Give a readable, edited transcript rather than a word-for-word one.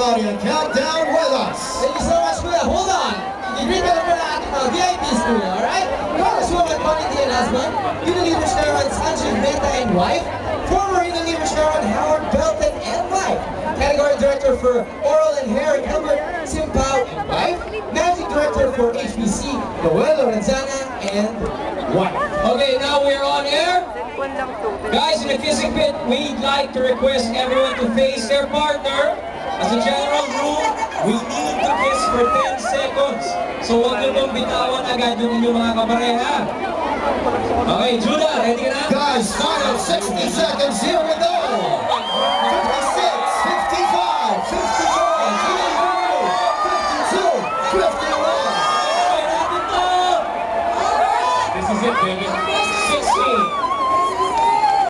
everybody and count down with us. Thank you so much for that. Hold on. Hindi ka naman ang ating mga VIPs nila, alright? Congresswoman Connie and husband, Unilever Sharon Sanjay Mehta and wife, former Unilever Sharon Howard Belton and wife, Category Director for Oral and Hair Gilbert Simpao and wife, Managing Director for HBC Noel Lorenzana and wife. Okay, now we're on air. Guys, in the kissing pit, we'd like to request everyone to face their partner. As a general rule, we need to kiss for 10 seconds. So huwag nyo pong bitawan agad yung inyong mga kapareha. Okay, Judah, ready ka na? Guys, final 60 seconds, here we go. 56, 55, 54, 52, 51. This is it, baby. 60.